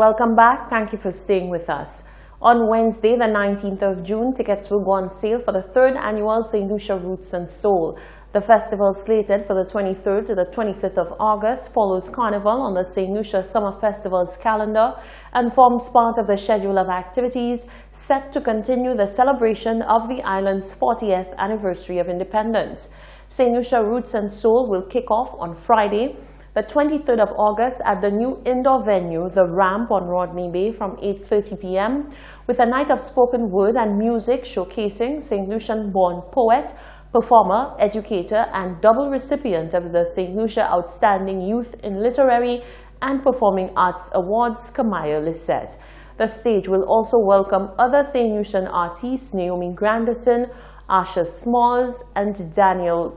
Welcome back. Thank you for staying with us. On Wednesday, the 19th of June, tickets will go on sale for the 3rd annual St. Lucia Roots and Soul. The festival, slated for the 23rd to the 25th of August, follows Carnival on the St. Lucia Summer Festival's calendar and forms part of the schedule of activities set to continue the celebration of the island's 40th anniversary of independence. St. Lucia Roots and Soul will kick off on Friday, the 23rd of August at the new indoor venue, The Ramp on Rodney Bay, from 8:30 p.m. with a night of spoken word and music showcasing St. Lucian-born poet, performer, educator, and double recipient of the St. Lucia Outstanding Youth in Literary and Performing Arts Awards, Kamaya Lisette. The stage will also welcome other St. Lucian artists, Naomi Granderson, Asha Smalls, and Daniel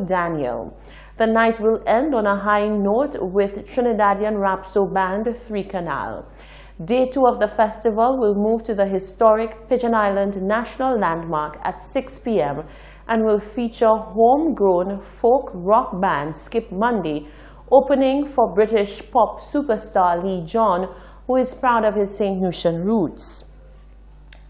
Daniel. The night will end on a high note with Trinidadian Rapso band 3 Canal. Day 2 of the festival will move to the historic Pigeon Island National Landmark at 6 p.m. and will feature homegrown folk rock band Skip Monday, opening for British pop superstar Lee John, who is proud of his St. Lucian roots.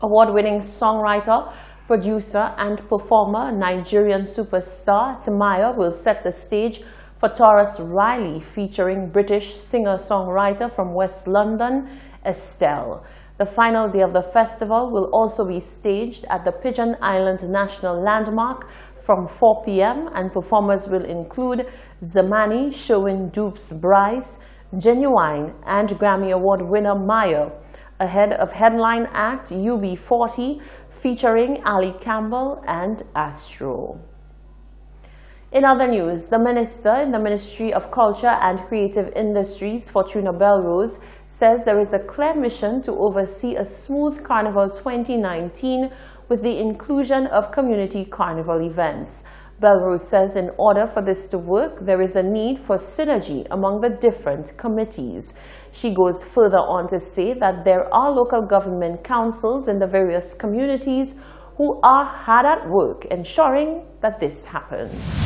Award-winning songwriter, producer and performer Nigerian superstar Timaya will set the stage for Taurus Riley, featuring British singer-songwriter from West London, Estelle. The final day of the festival will also be staged at the Pigeon Island National Landmark from 4 p.m. and performers will include Zamani, Sherwin Dupes Bryce, Genuine, and Grammy Award winner Maya, ahead of headline act UB40 featuring Ali Campbell and Astro. In other news, the minister in the Ministry of Culture and Creative Industries, Fortuna Belrose, says there is a clear mission to oversee a smooth Carnival 2019 with the inclusion of community carnival events. Belrose says in order for this to work, there is a need for synergy among the different committees. She goes further on to say that there are local government councils in the various communities who are hard at work ensuring that this happens.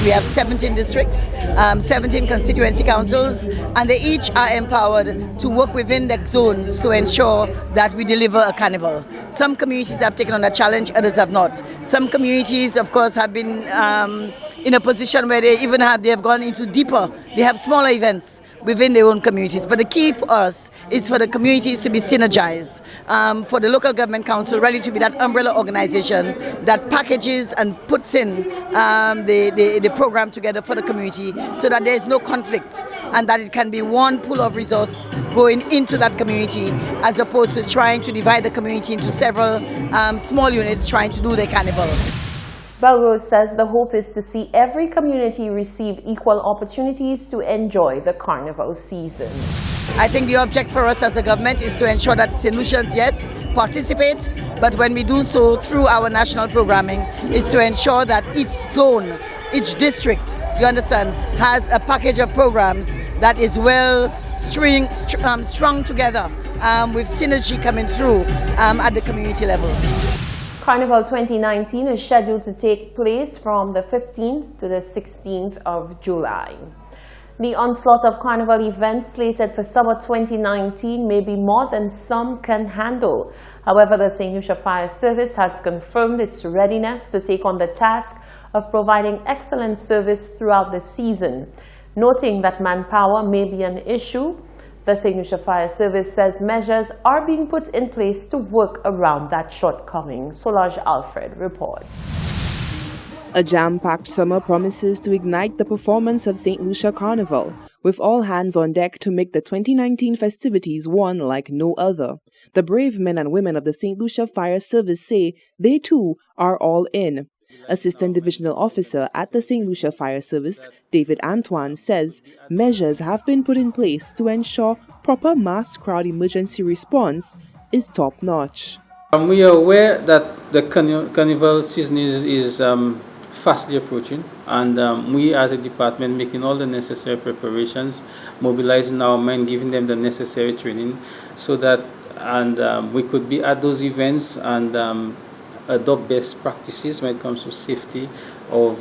We have 17 districts, 17 constituency councils, and they each are empowered to work within the zones to ensure that we deliver a carnival. Some communities have taken on that challenge, others have not. Some communities, of course, have been in a position where they have gone into deeper. They have smaller events within their own communities. But the key for us is for the communities to be synergized, for the local government council really to be that umbrella organization that packages and puts in the program together for the community so that there is no conflict and that it can be one pool of resource going into that community as opposed to trying to divide the community into several small units trying to do their carnival. Belrose says the hope is to see every community receive equal opportunities to enjoy the carnival season. I think the object for us as a government is to ensure that St. Lucians, yes, participate, but when we do so through our national programming, is to ensure that each zone, each district, you understand, has a package of programs that is well strung together with synergy coming through at the community level. Carnival 2019 is scheduled to take place from the 15th to the 16th of July. The onslaught of carnival events slated for summer 2019 may be more than some can handle. However, the St. Lucia Fire Service has confirmed its readiness to take on the task of providing excellent service throughout the season. Noting that manpower may be an issue, the St. Lucia Fire Service says measures are being put in place to work around that shortcoming. Solange Alfred reports. A jam-packed summer promises to ignite the performance of St. Lucia Carnival, with all hands on deck to make the 2019 festivities one like no other. The brave men and women of the St. Lucia Fire Service say they too are all in. Assistant Divisional Officer at the St. Lucia Fire Service, David Antoine, says measures have been put in place to ensure proper mass crowd emergency response is top-notch. We are aware that the carnival season is fastly approaching, and we as a department making all the necessary preparations, mobilizing our men, giving them the necessary training so that we could be at those events and adopt best practices when it comes to safety of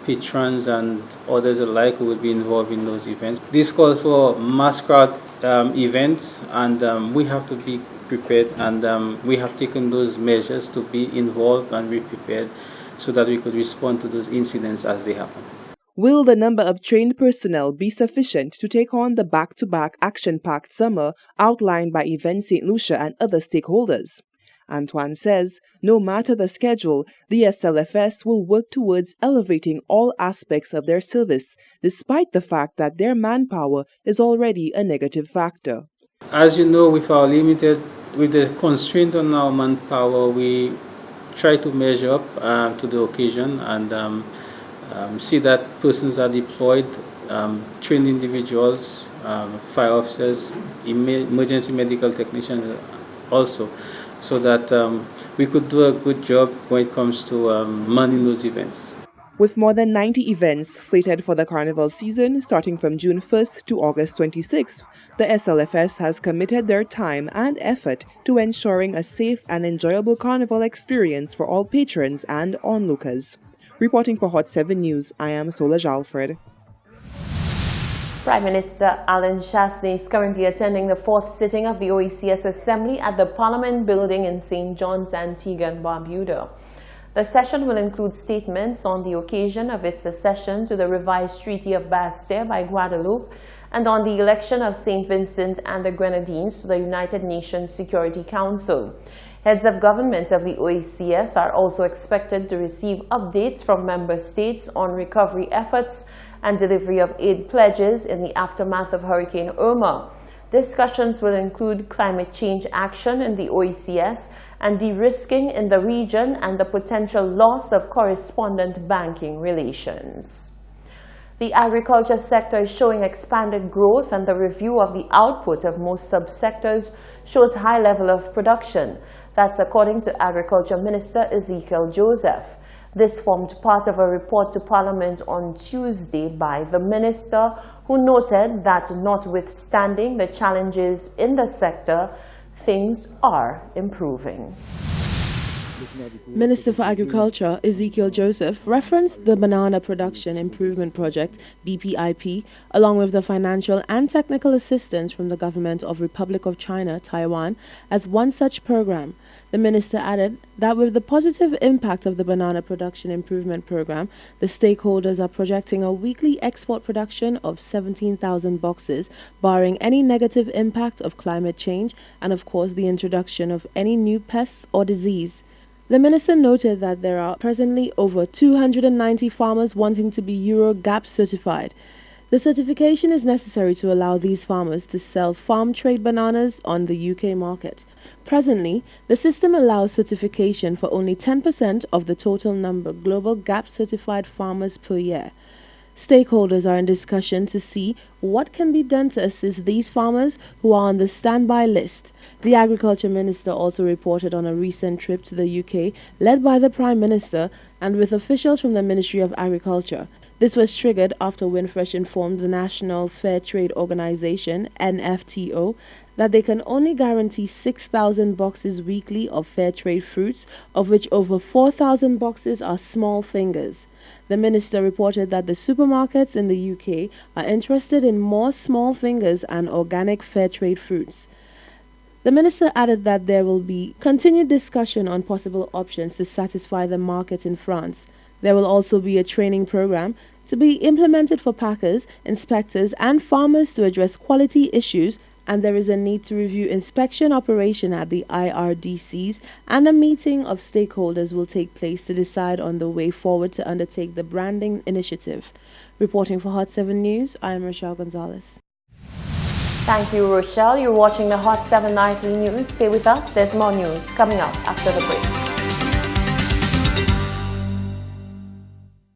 patrons and others alike who will be involved in those events. This calls for mass crowd events, and we have to be prepared, and we have taken those measures to be involved and be prepared so that we could respond to those incidents as they happen. Will the number of trained personnel be sufficient to take on the back-to-back action-packed summer outlined by Event St. Lucia and other stakeholders? Antoine says, no matter the schedule, the SLFS will work towards elevating all aspects of their service, despite the fact that their manpower is already a negative factor. As you know, with the constraint on our manpower, we try to measure up to the occasion and see that persons are deployed, trained individuals, fire officers, emergency medical technicians also, so that we could do a good job when it comes to manning those events. With more than 90 events slated for the carnival season starting from June 1st to August 26th, the SLFS has committed their time and effort to ensuring a safe and enjoyable carnival experience for all patrons and onlookers. Reporting for Hot 7 News, I am Solange Alfred. Prime Minister Alan Chasney is currently attending the 4th sitting of the OECS Assembly at the Parliament Building in St. John's, Antigua and Barbuda. The session will include statements on the occasion of its accession to the revised Treaty of Bastille by Guadeloupe and on the election of St. Vincent and the Grenadines to the United Nations Security Council. Heads of government of the OECS are also expected to receive updates from member states on recovery efforts and delivery of aid pledges in the aftermath of Hurricane Irma. Discussions will include climate change action in the OECS and de-risking in the region and the potential loss of correspondent banking relations. The agriculture sector is showing expanded growth, and the review of the output of most subsectors shows high level of production. That's according to Agriculture Minister Ezekiel Joseph. This formed part of a report to Parliament on Tuesday by the minister, who noted that notwithstanding the challenges in the sector, things are improving. Minister for Agriculture Ezekiel Joseph referenced the Banana Production Improvement Project, BPIP, along with the financial and technical assistance from the government of Republic of China, Taiwan, as one such program. The minister added that with the positive impact of the Banana Production Improvement Program, the stakeholders are projecting a weekly export production of 17,000 boxes, barring any negative impact of climate change and, of course, the introduction of any new pests or disease. The minister noted that there are presently over 290 farmers wanting to be Euro GAP certified. The certification is necessary to allow these farmers to sell farm trade bananas on the UK market. Presently, the system allows certification for only 10% of the total number global GAP certified farmers per year. Stakeholders are in discussion to see what can be done to assist these farmers who are on the standby list. The Agriculture Minister also reported on a recent trip to the UK led by the Prime Minister and with officials from the Ministry of Agriculture. This was triggered after Winfresh informed the National Fair Trade Organization, NFTO, that they can only guarantee 6,000 boxes weekly of fair trade fruits, of which over 4,000 boxes are small fingers. The minister reported that the supermarkets in the UK are interested in more small fingers and organic fair trade fruits. The minister added that there will be continued discussion on possible options to satisfy the market in France. There will also be a training program to be implemented for packers, inspectors and farmers to address quality issues, and there is a need to review inspection operation at the IRDCs, and a meeting of stakeholders will take place to decide on the way forward to undertake the branding initiative. Reporting for Hot 7 News, I am Rochelle Gonzalez. Thank you, Rochelle. You're watching the Hot 7 Nightly News. Stay with us. There's more news coming up after the break.